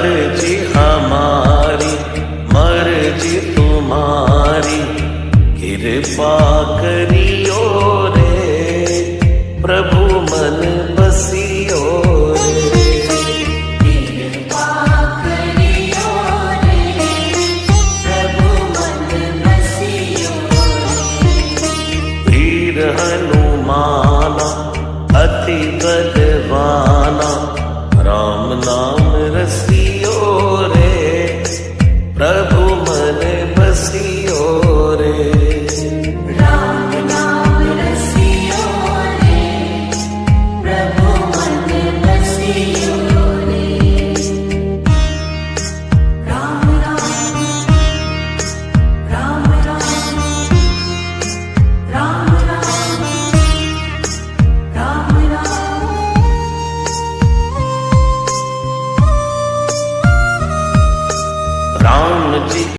मर्जी हमारी मर्जी तुम्हारी, कृपा करियो रे प्रभु मन बसियो रे। कृपा करियो रे प्रभु मन बसियो रे। वीर हनुमाना अति बलवाना, राम नाम रसियो रे प्रभु मन बसियो रे। राम नाम रसियो रे प्रभु मन बसियो रे। राम राम राम राम राम राम राम राम। राम जी